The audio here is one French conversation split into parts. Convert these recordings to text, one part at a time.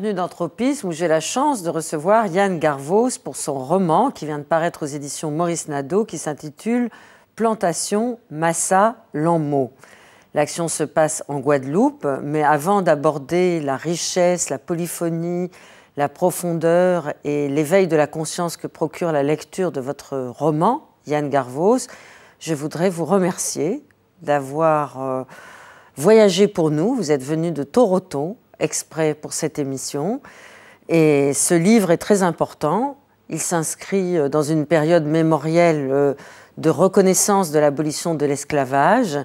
bienvenue dans Tropisme où j'ai la chance de recevoir Yann Garvos pour son roman qui vient de paraître aux éditions Maurice Nadeau qui s'intitule Plantation Massa Lanmeau. L'action se passe en Guadeloupe, mais avant d'aborder la richesse, la polyphonie, la profondeur et l'éveil de la conscience que procure la lecture de votre roman, Yann Garvos, je voudrais vous remercier d'avoir voyagé pour nous. Vous êtes venu de Toronto, exprès pour cette émission. Et ce livre est très important. Il s'inscrit dans une période mémorielle de reconnaissance de l'abolition de l'esclavage.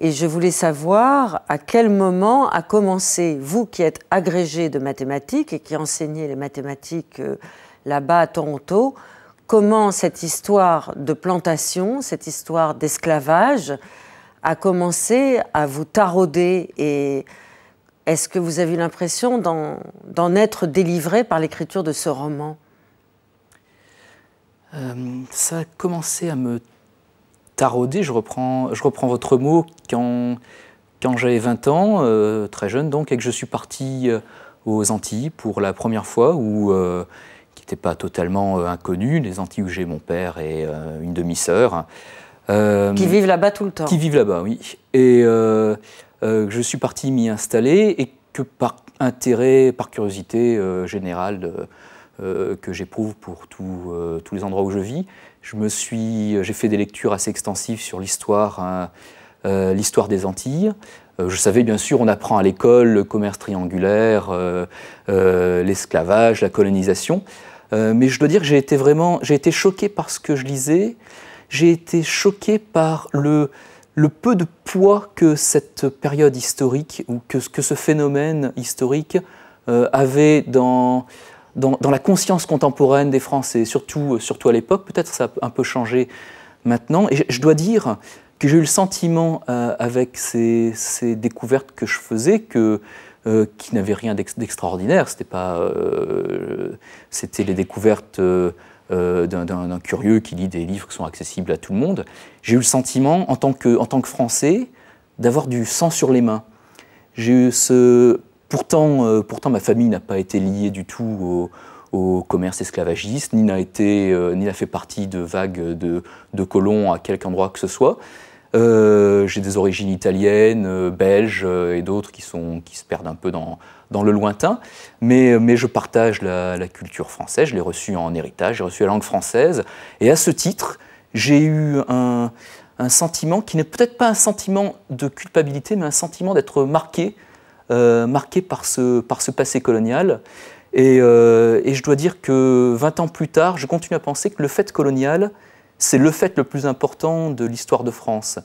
Et je voulais savoir à quel moment a commencé, vous qui êtes agrégé de mathématiques et qui enseignez les mathématiques là-bas à Toronto, comment cette histoire de plantation, cette histoire d'esclavage a commencé à vous tarauder et est-ce que vous avez eu l'impression d'en être délivré par l'écriture de ce roman? Ça a commencé à me tarauder, je reprends votre mot, quand j'avais 20 ans, très jeune donc, et que je suis parti aux Antilles pour la première fois, qui n'était pas totalement inconnu, les Antilles où j'ai mon père et une demi-sœur. Qui vivent là-bas tout le temps. Qui vivent là-bas, oui. Et je suis parti m'y installer et que par intérêt, par curiosité générale que j'éprouve pour tous les endroits où je vis, j'ai fait des lectures assez extensives sur l'histoire des Antilles. Je savais bien sûr, on apprend à l'école le commerce triangulaire, l'esclavage, la colonisation, mais je dois dire que j'ai été choqué par ce que je lisais. J'ai été choqué par le peu de poids que cette période historique, ou que ce phénomène historique avait dans la conscience contemporaine des Français, surtout à l'époque. Peut-être ça a un peu changé maintenant. Et je dois dire que j'ai eu le sentiment, avec ces découvertes que je faisais, qui n'avaient rien d'extraordinaire. C'était les découvertes d'un curieux qui lit des livres qui sont accessibles à tout le monde. J'ai eu le sentiment, en tant que Français, d'avoir du sang sur les mains. J'ai eu pourtant, ma famille n'a pas été liée du tout au commerce esclavagiste, ni n'a fait partie de vagues de colons à quelque endroit que ce soit. J'ai des origines italiennes, belges et d'autres qui se perdent un peu dans le lointain, mais je partage la culture française, je l'ai reçue en héritage, j'ai reçu la langue française, et à ce titre, j'ai eu un sentiment qui n'est peut-être pas un sentiment de culpabilité, mais un sentiment d'être marqué par ce passé colonial. Et je dois dire que 20 ans plus tard, je continue à penser que le fait colonial, c'est le fait le plus important de l'histoire de France.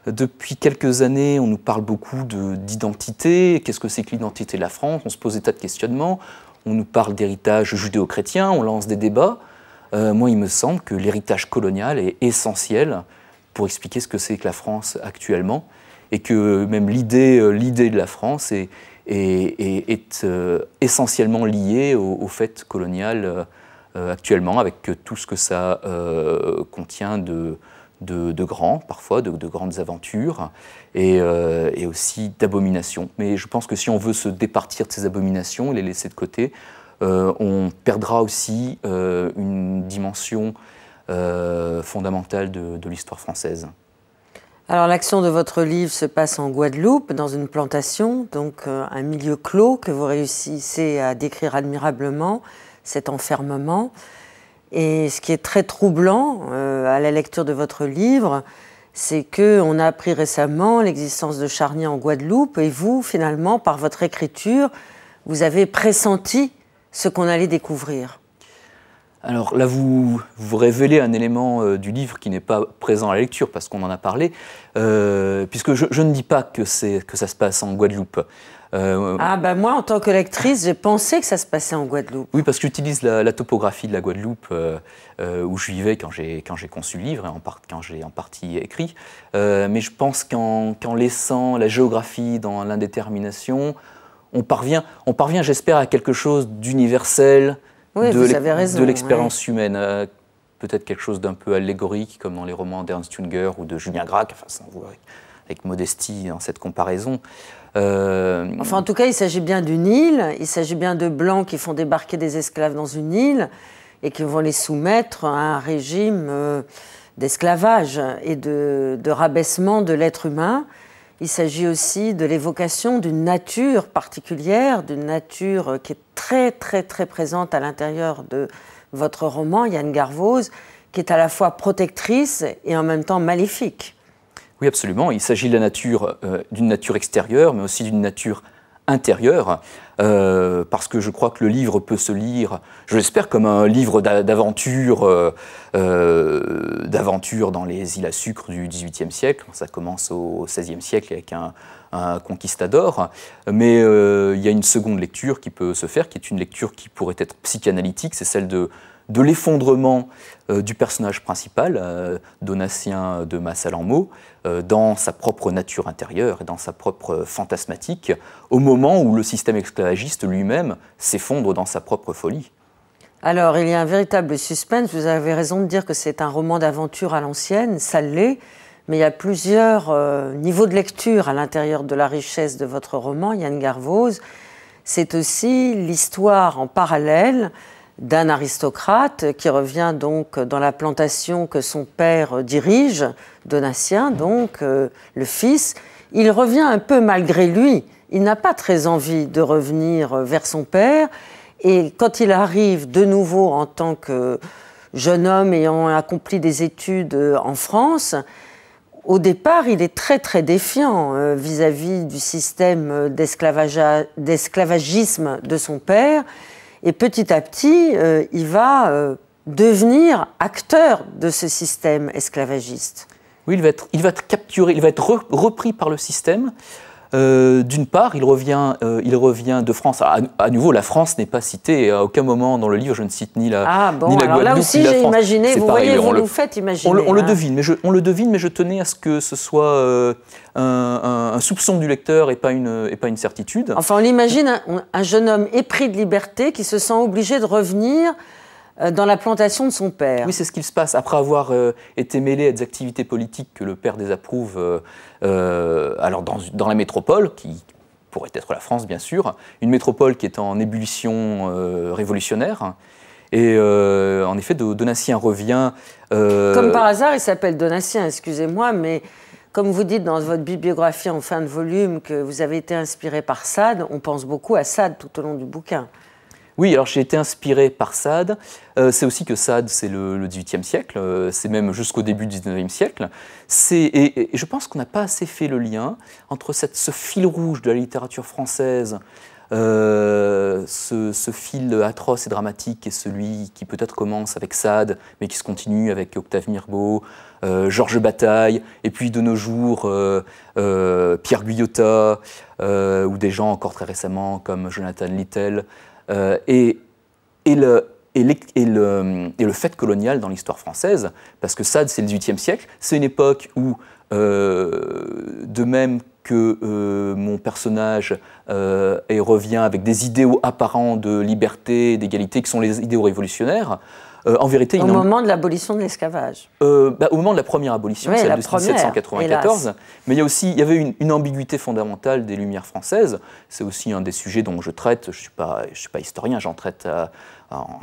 Depuis quelques années, on nous parle beaucoup d'identité. Qu'est-ce que c'est que l'identité de la France? On se pose des tas de questionnements. On nous parle d'héritage judéo-chrétien, on lance des débats. Moi, il me semble que l'héritage colonial est essentiel pour expliquer ce que c'est que la France actuellement, et que même l'idée de la France est essentiellement liée au fait colonial actuellement, avec tout ce que ça contient de grands, parfois, de grandes aventures, et aussi d'abominations. Mais je pense que si on veut se départir de ces abominations et les laisser de côté, on perdra aussi une dimension fondamentale de l'histoire française. Alors l'action de votre livre se passe en Guadeloupe, dans une plantation, donc un milieu clos que vous réussissez à décrire admirablement, cet enfermement. Et ce qui est très troublant à la lecture de votre livre, c'est qu'on a appris récemment l'existence de charniers en Guadeloupe, et vous, finalement, par votre écriture, vous avez pressenti ce qu'on allait découvrir. Alors là, vous révélez un élément du livre qui n'est pas présent à la lecture, parce qu'on en a parlé, puisque je ne dis pas que ça se passe en Guadeloupe. Moi, en tant que lectrice, j'ai pensé que ça se passait en Guadeloupe. Oui, parce que j'utilise la topographie de la Guadeloupe où je vivais quand j'ai conçu le livre, et quand j'ai en partie écrit. Mais je pense qu'en laissant la géographie dans l'indétermination, on parvient, j'espère, à quelque chose d'universel, oui, de l'expérience humaine. Peut-être quelque chose d'un peu allégorique, comme dans les romans d'Ernst Junger ou de Julien Gracq, enfin, avec modestie dans cette comparaison. Enfin, en tout cas, il s'agit bien d'une île, il s'agit bien de Blancs qui font débarquer des esclaves dans une île et qui vont les soumettre à un régime d'esclavage et de rabaissement de l'être humain. Il s'agit aussi de l'évocation d'une nature particulière, d'une nature qui est très, très, très présente à l'intérieur de votre roman, Yann Garvoz, qui est à la fois protectrice et en même temps maléfique. Oui, absolument. Il s'agit de la nature, d'une nature extérieure, mais aussi d'une nature intérieure, parce que je crois que le livre peut se lire, je l'espère, comme un livre d'aventure dans les îles à sucre du XVIIIe siècle. Ça commence au XVIe siècle avec un conquistador, mais il y a une seconde lecture qui peut se faire, qui est une lecture qui pourrait être psychanalytique, c'est celle de l'effondrement du personnage principal, Donatien de Massa-Lammo, dans sa propre nature intérieure et dans sa propre fantasmatique, au moment où le système esclavagiste lui-même s'effondre dans sa propre folie. Alors, il y a un véritable suspense. Vous avez raison de dire que c'est un roman d'aventure à l'ancienne, ça l'est, mais il y a plusieurs niveaux de lecture à l'intérieur de la richesse de votre roman, Yann Garvoz. C'est aussi l'histoire en parallèle d'un aristocrate qui revient donc dans la plantation que son père dirige, Donatien, donc le fils. Il revient un peu malgré lui. Il n'a pas très envie de revenir vers son père. Et quand il arrive de nouveau en tant que jeune homme ayant accompli des études en France, au départ, il est très très défiant vis-à-vis du système d'esclavagisme de son père. Et petit à petit, il va devenir acteur de ce système esclavagiste. Oui, il va être capturé, il va être repris par le système. D'une part, il revient de France. À nouveau, la France n'est pas citée. À aucun moment dans le livre, je ne cite ni la Guadeloupe, alors là aussi, j'ai imaginé. Vous voyez, vous nous faites imaginer. On le devine, mais je tenais à ce que ce soit un soupçon du lecteur et pas une certitude. Enfin, on l'imagine, un jeune homme épris de liberté qui se sent obligé de revenir dans la plantation de son père. Oui, c'est ce qu'il se passe. Après avoir été mêlé à des activités politiques que le père désapprouve, alors dans la métropole, qui pourrait être la France, bien sûr, une métropole qui est en ébullition révolutionnaire. Et en effet, Donatien revient... Comme par hasard, il s'appelle Donatien, excusez-moi, mais comme vous dites dans votre bibliographie en fin de volume que vous avez été inspiré par Sade, on pense beaucoup à Sade tout au long du bouquin. Oui, alors j'ai été inspiré par Sade. C'est aussi que Sade, c'est le XVIIIe siècle, c'est même jusqu'au début du XIXe siècle. Et je pense qu'on n'a pas assez fait le lien entre ce fil rouge de la littérature française, ce fil atroce et dramatique, et celui qui peut-être commence avec Sade, mais qui se continue avec Octave Mirbeau, Georges Bataille, et puis de nos jours Pierre Guyotat, ou des gens encore très récemment comme Jonathan Littell. Et le fait colonial dans l'histoire française, parce que Sade, c'est le XVIIIe siècle, c'est une époque où, de même que mon personnage revient avec des idéaux apparents de liberté, d'égalité, qui sont les idéaux révolutionnaires, en vérité... Au moment de l'abolition de l'esclavage. Au moment de la première abolition, oui, celle de 1794. Hélas. Mais il y avait une ambiguïté fondamentale des Lumières françaises. C'est aussi un des sujets dont je traite. Je ne suis pas historien, j'en traite,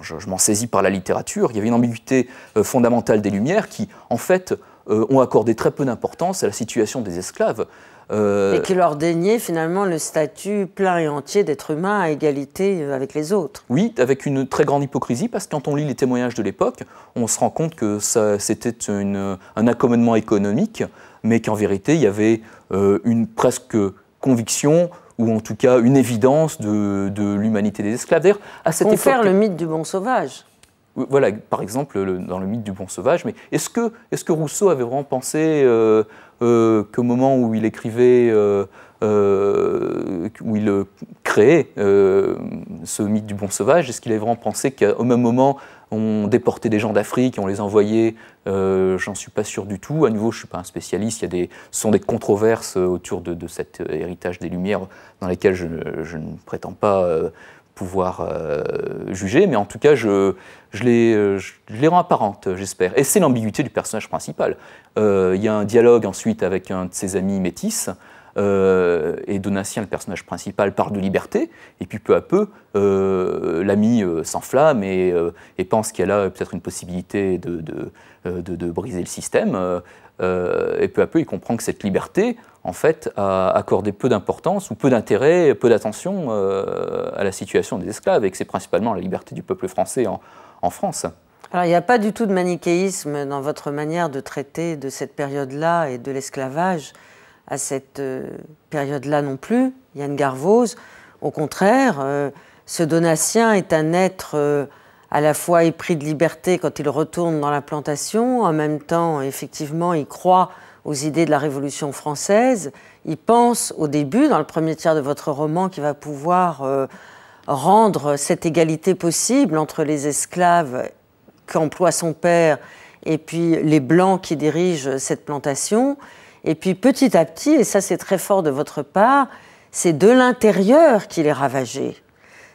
je m'en saisis par la littérature. Il y avait une ambiguïté fondamentale des Lumières qui, en fait, ont accordé très peu d'importance à la situation des esclaves. Et qui leur déniait finalement le statut plein et entier d'être humain à égalité avec les autres. Oui, avec une très grande hypocrisie, parce que quand on lit les témoignages de l'époque, on se rend compte que c'était un accommodement économique, mais qu'en vérité, il y avait une presque conviction, ou en tout cas une évidence de l'humanité des esclaves. D'ailleurs, à cette époque... Confère le mythe du bon sauvage. Voilà, par exemple, dans le mythe du bon sauvage. Mais est-ce que Rousseau avait vraiment pensé qu'au moment où il écrivait, où il créait ce mythe du bon sauvage, est-ce qu'il avait vraiment pensé qu'au même moment, on déportait des gens d'Afrique et on les envoyait? J'en suis pas sûr du tout. À nouveau, je ne suis pas un spécialiste. Ce sont des controverses autour de cet héritage des Lumières dans lesquelles je ne prétends pas pouvoir juger, mais en tout cas, je les rends apparentes, j'espère. Et c'est l'ambiguïté du personnage principal. Il y a un dialogue ensuite avec un de ses amis métis, et Donatien, le personnage principal, parle de liberté, et puis peu à peu, l'ami s'enflamme et pense qu'il y a là peut-être une possibilité de briser le système, et peu à peu, il comprend que cette liberté, en fait, a accordé peu d'importance ou peu d'intérêt, peu d'attention à la situation des esclaves, et que c'est principalement la liberté du peuple français en France. Alors, il n'y a pas du tout de manichéisme dans votre manière de traiter de cette période-là et de l'esclavage à cette période-là non plus, Yann Garvoz. Au contraire, ce Donatien est un être à la fois épris de liberté quand il retourne dans la plantation, en même temps, effectivement, il croit aux idées de la Révolution française. Il pense au début, dans le premier tiers de votre roman, qu'il va pouvoir rendre cette égalité possible entre les esclaves qu'emploie son père et puis les Blancs qui dirigent cette plantation. Et puis petit à petit, et ça c'est très fort de votre part, c'est de l'intérieur qu'il est ravagé.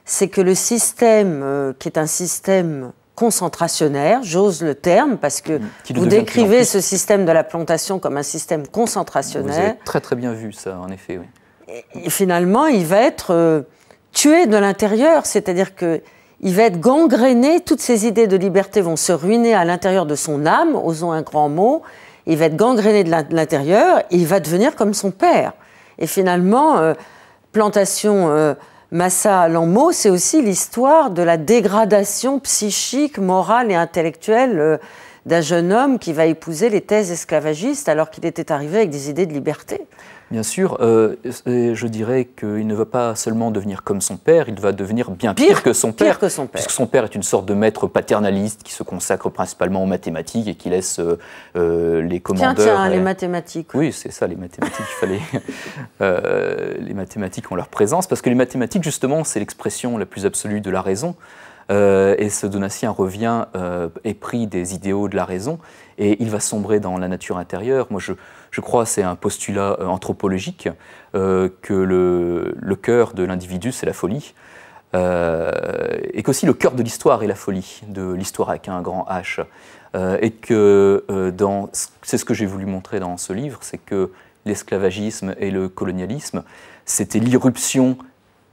C'est que le système, qui est un système concentrationnaire, j'ose le terme, parce que vous décrivez ce système de la plantation comme un système concentrationnaire. Vous avez très très bien vu ça, en effet. Oui. Et finalement, il va être tué de l'intérieur, c'est-à-dire qu'il va être gangréné, toutes ces idées de liberté vont se ruiner à l'intérieur de son âme, osons un grand mot. Il va être gangréné de l'intérieur et il va devenir comme son père. Et finalement, Plantation Massa Lanmeau, c'est aussi l'histoire de la dégradation psychique, morale et intellectuelle d'un jeune homme qui va épouser les thèses esclavagistes alors qu'il était arrivé avec des idées de liberté. Bien sûr, je dirais qu'il ne va pas seulement devenir comme son père, il va devenir bien pire que son père. Puisque son père est une sorte de maître paternaliste qui se consacre principalement aux mathématiques et qui laisse les commandeurs... Tiens, les mathématiques. Oui, c'est ça, les mathématiques, il fallait... les mathématiques ont leur présence, parce que les mathématiques, justement, c'est l'expression la plus absolue de la raison. Et ce Donatien revient épris des idéaux de la raison, et il va sombrer dans la nature intérieure. Moi, je crois, c'est un postulat anthropologique, que le cœur de l'individu, c'est la folie, et qu'aussi le cœur de l'histoire est la folie, de l'histoire avec un grand H. Et que c'est ce que j'ai voulu montrer dans ce livre, c'est que l'esclavagisme et le colonialisme, c'était l'irruption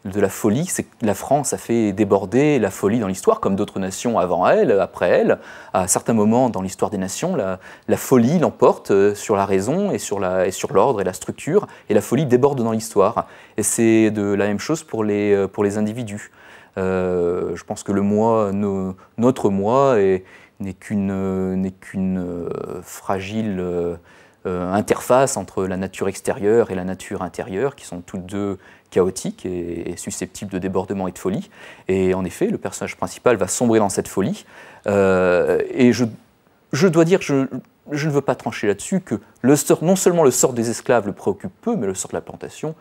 de la folie, c'est que la France a fait déborder la folie dans l'histoire, comme d'autres nations avant elle, après elle. À certains moments dans l'histoire des nations, la folie l'emporte sur la raison et sur l'ordre et la structure, et la folie déborde dans l'histoire. Et c'est de la même chose pour les individus. Je pense que le moi, notre moi, n'est qu'une fragile interface entre la nature extérieure et la nature intérieure, qui sont toutes deux chaotiques et susceptibles de débordement et de folie. Et en effet, le personnage principal va sombrer dans cette folie. Et je dois dire, je ne veux pas trancher là-dessus, que non seulement le sort des esclaves le préoccupe peu, mais le sort de la plantation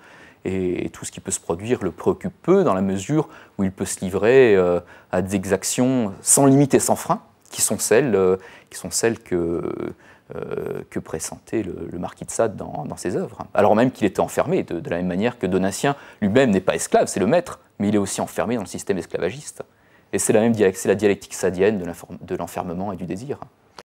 et tout ce qui peut se produire le préoccupe peu, dans la mesure où il peut se livrer à des exactions sans limite et sans frein, qui sont celles que pressentait le marquis de Sade dans ses œuvres. Alors même qu'il était enfermé, de la même manière que Donatien lui-même n'est pas esclave, c'est le maître, mais il est aussi enfermé dans le système esclavagiste. Et c'est la dialectique sadienne de l'enfermement et du désir.